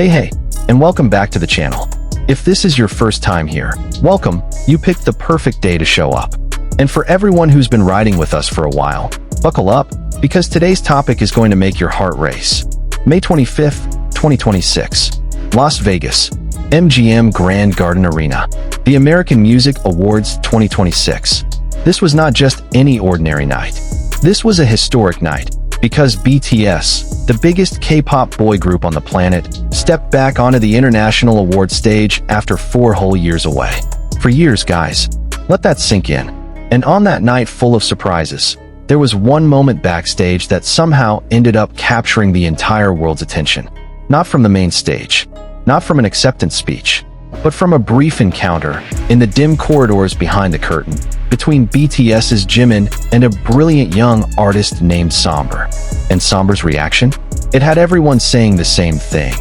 Hey, and welcome back to the channel. If this is your first time here, welcome, you picked the perfect day to show up. And for everyone who's been riding with us for a while, buckle up, because today's topic is going to make your heart race. May 25th, 2026, Las Vegas, MGM Grand Garden Arena, the American Music Awards 2026. This was not just any ordinary night. This was a historic night, because BTS, the biggest K-pop boy group on the planet, stepped back onto the international award stage after 4 whole years away. For years, guys. Let that sink in. And on that night full of surprises, there was one moment backstage that somehow ended up capturing the entire world's attention. Not from the main stage, not from an acceptance speech, but from a brief encounter in the dim corridors behind the curtain between BTS's Jimin and a brilliant young artist named Sombre. And Sombre's reaction? It had everyone saying the same thing.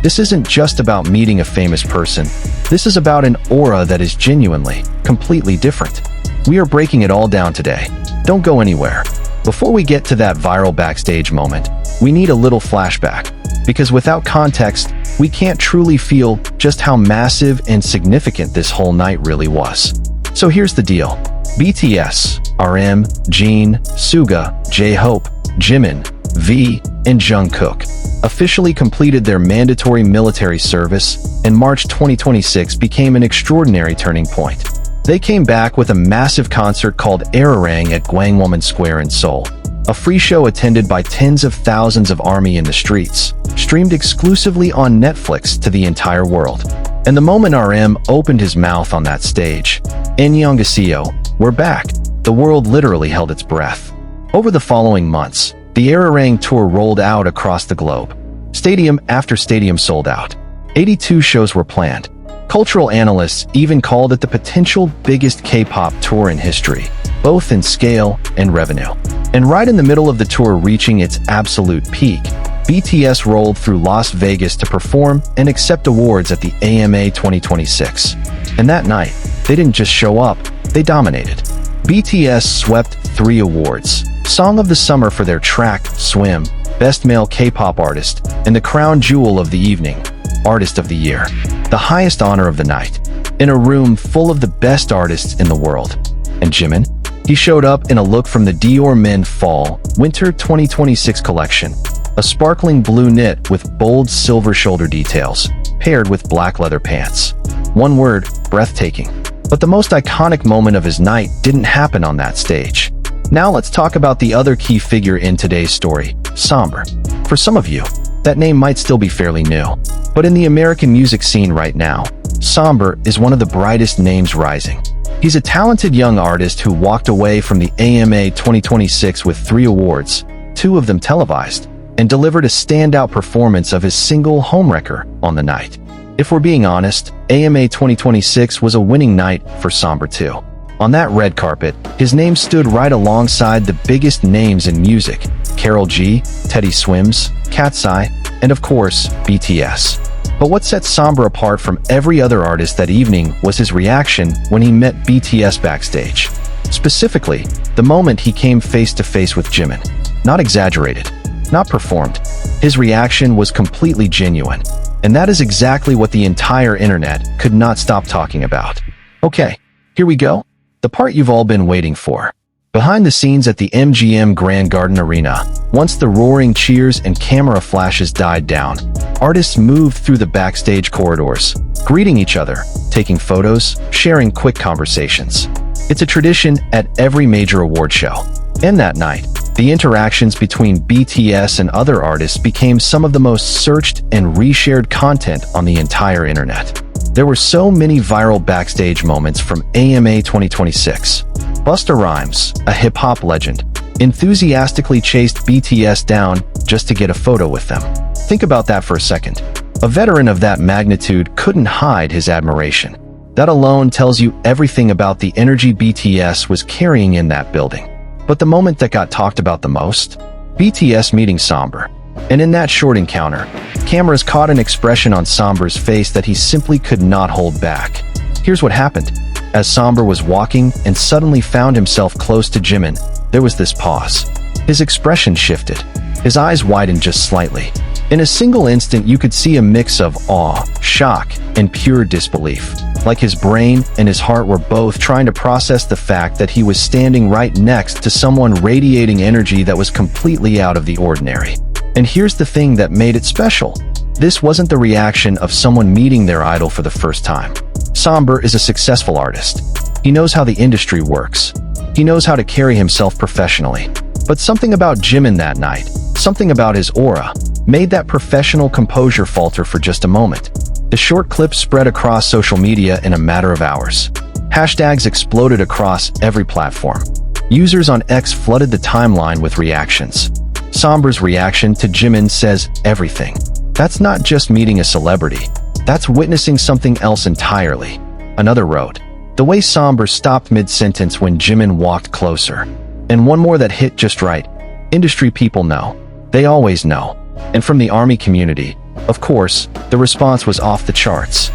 This isn't just about meeting a famous person. This is about an aura that is genuinely, completely different. We are breaking it all down today. Don't go anywhere. Before we get to that viral backstage moment, we need a little flashback, because without context, we can't truly feel just how massive and significant this whole night really was. So here's the deal. BTS, RM, Jin, Suga, jhope, Jimin, V, and Jungkook officially completed their mandatory military service, and March 2026 became an extraordinary turning point. They came back with a massive concert called Arirang at Gwangwon Square in Seoul, a free show attended by tens of thousands of ARMY in the streets, streamed exclusively on Netflix to the entire world. And the moment RM opened his mouth on that stage, "Annyeonghaseyo, we're back," the world literally held its breath. Over the following months, the Arirang tour rolled out across the globe. Stadium after stadium sold out. 82 shows were planned. Cultural analysts even called it the potential biggest K-pop tour in history, both in scale and revenue. And right in the middle of the tour reaching its absolute peak, BTS rolled through Las Vegas to perform and accept awards at the AMA 2026. And that night, they didn't just show up, they dominated. BTS swept 3 awards: Song of the Summer for their track, Swim, Best Male K-pop Artist, and the crown jewel of the evening, Artist of the Year, the highest honor of the night, in a room full of the best artists in the world. And Jimin? He showed up in a look from the Dior Men Fall/Winter 2026 collection, a sparkling blue knit with bold silver shoulder details, paired with black leather pants. One word, breathtaking. But the most iconic moment of his night didn't happen on that stage. Now let's talk about the other key figure in today's story, Sombre. For some of you, that name might still be fairly new, but in the American music scene right now, Sombre is one of the brightest names rising. He's a talented young artist who walked away from the AMA 2026 with 3 awards, 2 of them televised, and delivered a standout performance of his single Homewrecker on the night. If we're being honest, AMA 2026 was a winning night for Sombre too. On that red carpet, his name stood right alongside the biggest names in music: Karol G, Teddy Swims, Katseye, and of course, BTS. But what set Sombre apart from every other artist that evening was his reaction when he met BTS backstage. Specifically, the moment he came face to face with Jimin. Not exaggerated, not performed. His reaction was completely genuine. And that is exactly what the entire internet could not stop talking about. Okay, here we go. The part you've all been waiting for. Behind the scenes at the MGM Grand Garden Arena, once the roaring cheers and camera flashes died down, artists moved through the backstage corridors, greeting each other, taking photos, sharing quick conversations. It's a tradition at every major award show. And that night, the interactions between BTS and other artists became some of the most searched and reshared content on the entire internet. There were so many viral backstage moments from AMA 2026. Busta Rhymes, a hip-hop legend, enthusiastically chased BTS down just to get a photo with them. Think about that for a second. A veteran of that magnitude couldn't hide his admiration. That alone tells you everything about the energy BTS was carrying in that building. But the moment that got talked about the most? BTS meeting Sombre. And in that short encounter, cameras caught an expression on Sombre's face that he simply could not hold back. Here's what happened. As Sombre was walking and suddenly found himself close to Jimin, there was this pause. His expression shifted. His eyes widened just slightly. In a single instant, you could see a mix of awe, shock, and pure disbelief. Like his brain and his heart were both trying to process the fact that he was standing right next to someone radiating energy that was completely out of the ordinary. And here's the thing that made it special. This wasn't the reaction of someone meeting their idol for the first time. Sombre is a successful artist. He knows how the industry works. He knows how to carry himself professionally. But something about Jimin that night, something about his aura, made that professional composure falter for just a moment. The short clip spread across social media in a matter of hours. Hashtags exploded across every platform. Users on X flooded the timeline with reactions. Sombre's reaction to Jimin says everything. That's not just meeting a celebrity. That's witnessing something else entirely. Another wrote, the way Sombre stopped mid-sentence when Jimin walked closer. And one more that hit just right. Industry people know. They always know. And from the ARMY community, of course, the response was off the charts.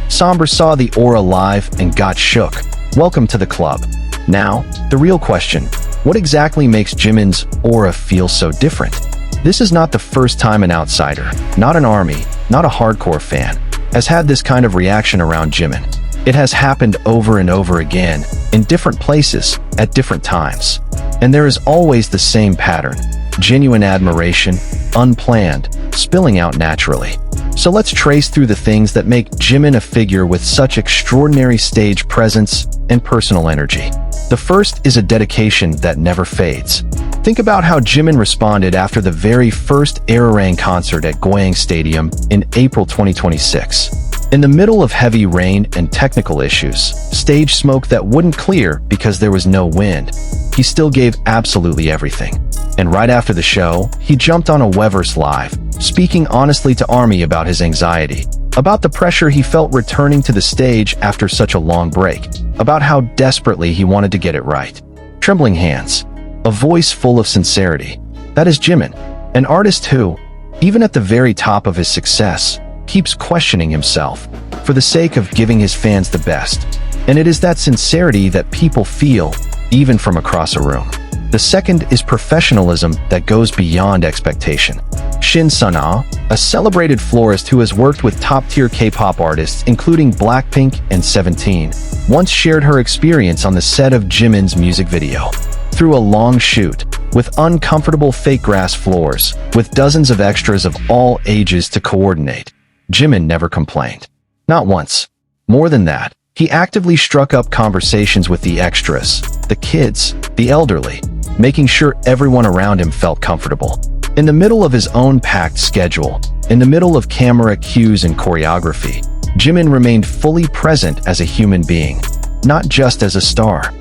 Sombre saw the aura live and got shook. Welcome to the club. Now, the real question, what exactly makes Jimin's aura feel so different? This is not the first time an outsider, not an ARMY, not a hardcore fan, has had this kind of reaction around Jimin. It has happened over and over again, in different places, at different times. And there is always the same pattern. Genuine admiration, unplanned, spilling out naturally. So let's trace through the things that make Jimin a figure with such extraordinary stage presence and personal energy. The first is a dedication that never fades. Think about how Jimin responded after the very first Arirang concert at Goyang Stadium in April 2026. In the middle of heavy rain and technical issues, stage smoke that wouldn't clear because there was no wind, he still gave absolutely everything. And right after the show, he jumped on a Weverse Live, speaking honestly to ARMY about his anxiety, about the pressure he felt returning to the stage after such a long break, about how desperately he wanted to get it right. Trembling hands, a voice full of sincerity. That is Jimin, an artist who, even at the very top of his success, keeps questioning himself for the sake of giving his fans the best. And it is that sincerity that people feel, even from across a room. The second is professionalism that goes beyond expectation. Shin Sun-ah, a celebrated florist who has worked with top-tier K-pop artists including Blackpink and 17, once shared her experience on the set of Jimin's music video. Through a long shoot, with uncomfortable fake grass floors, with dozens of extras of all ages to coordinate, Jimin never complained. Not once. More than that, he actively struck up conversations with the extras, the kids, the elderly, making sure everyone around him felt comfortable. In the middle of his own packed schedule, in the middle of camera cues and choreography, Jimin remained fully present as a human being, not just as a star.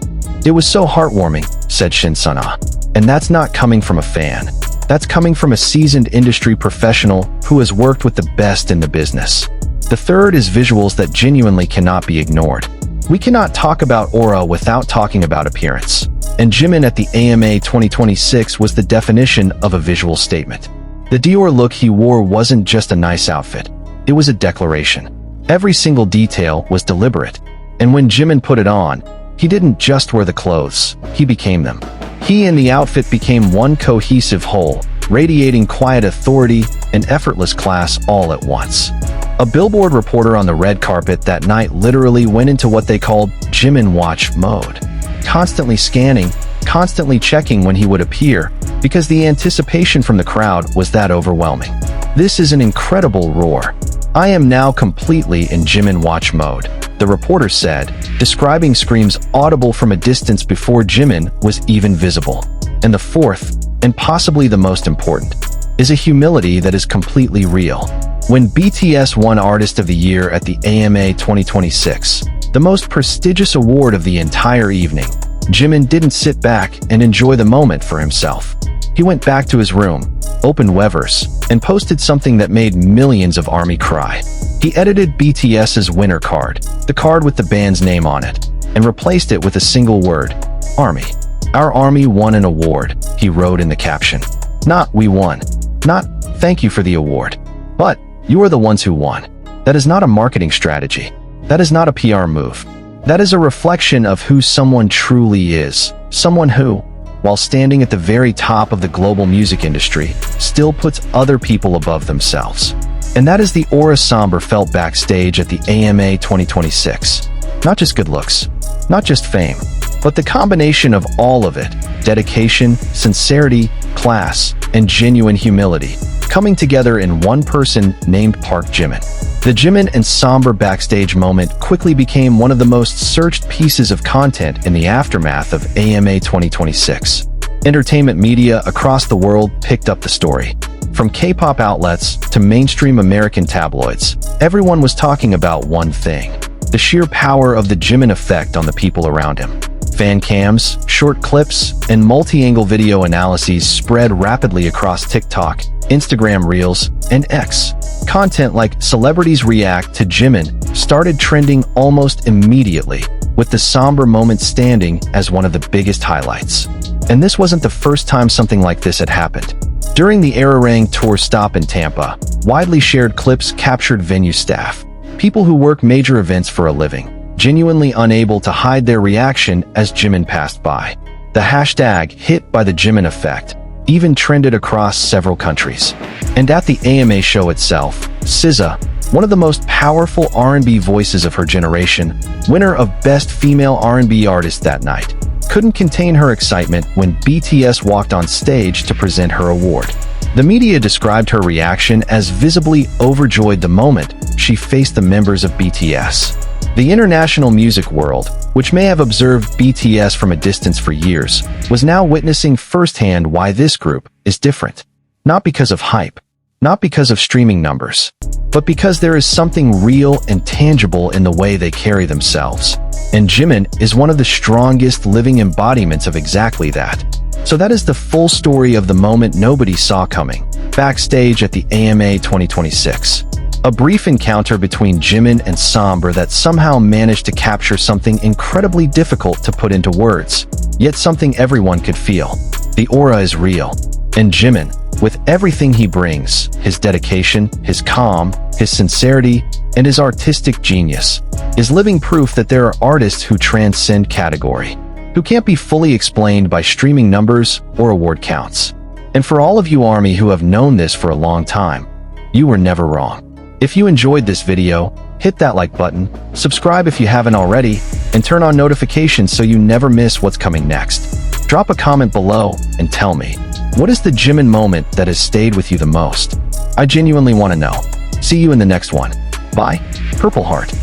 It was so heartwarming, said Shin Sun-ah. And that's not coming from a fan. That's coming from a seasoned industry professional who has worked with the best in the business. The third is visuals that genuinely cannot be ignored. We cannot talk about aura without talking about appearance. And Jimin at the AMA 2026 was the definition of a visual statement. The Dior look he wore wasn't just a nice outfit. It was a declaration. Every single detail was deliberate. And when Jimin put it on, he didn't just wear the clothes, he became them. He and the outfit became one cohesive whole, radiating quiet authority and effortless class all at once. A Billboard reporter on the red carpet that night literally went into what they called Jimin watch mode. Constantly scanning, constantly checking when he would appear, because the anticipation from the crowd was that overwhelming. This is an incredible roar. I am now completely in Jimin watch mode, the reporter said, describing screams audible from a distance before Jimin was even visible. And the fourth, and possibly the most important, is a humility that is completely real. When BTS won Artist of the Year at the AMA 2026, the most prestigious award of the entire evening, Jimin didn't sit back and enjoy the moment for himself. He went back to his room, opened Weverse, and posted something that made millions of ARMY cry. He edited BTS's winner card, the card with the band's name on it, and replaced it with a single word, ARMY. Our ARMY won an award, he wrote in the caption. Not we won. Not thank you for the award. But you are the ones who won. That is not a marketing strategy. That is not a PR move. That is a reflection of who someone truly is. Someone who, while standing at the very top of the global music industry, still puts other people above themselves. And that is the aura Sombre felt backstage at the AMA 2026. Not just good looks, not just fame, but the combination of all of it: dedication, sincerity, class, and genuine humility, coming together in one person named Park Jimin. The Jimin and Sombre backstage moment quickly became one of the most searched pieces of content in the aftermath of AMA 2026. Entertainment media across the world picked up the story. From K-pop outlets to mainstream American tabloids, everyone was talking about one thing: the sheer power of the Jimin effect on the people around him. Fan cams, short clips, and multi-angle video analyses spread rapidly across TikTok, Instagram Reels, and X. Content like "Celebrities React to Jimin" started trending almost immediately, with the Sombre moment standing as one of the biggest highlights. And this wasn't the first time something like this had happened. During the Ararang tour stop in Tampa, widely shared clips captured venue staff, people who work major events for a living, genuinely unable to hide their reaction as Jimin passed by. The hashtag "hit by the Jimin effect" even trended across several countries. And at the AMA show itself, SZA, one of the most powerful R&B voices of her generation, winner of Best Female R&B Artist that night, couldn't contain her excitement when BTS walked on stage to present her award. The media described her reaction as visibly overjoyed the moment she faced the members of BTS. The international music world, which may have observed BTS from a distance for years, was now witnessing firsthand why this group is different. Not because of hype, not because of streaming numbers, but because there is something real and tangible in the way they carry themselves. And Jimin is one of the strongest living embodiments of exactly that. So that is the full story of the moment nobody saw coming, backstage at the AMA 2026. A brief encounter between Jimin and Sombre that somehow managed to capture something incredibly difficult to put into words, yet something everyone could feel. The aura is real. And Jimin, with everything he brings, his dedication, his calm, his sincerity, and his artistic genius, is living proof that there are artists who transcend category, who can't be fully explained by streaming numbers or award counts. And for all of you ARMY who have known this for a long time, you were never wrong. If you enjoyed this video, hit that like button, subscribe if you haven't already, and turn on notifications so you never miss what's coming next. Drop a comment below and tell me, what is the Jimin moment that has stayed with you the most? I genuinely want to know. See you in the next one. Bye, Purple Heart.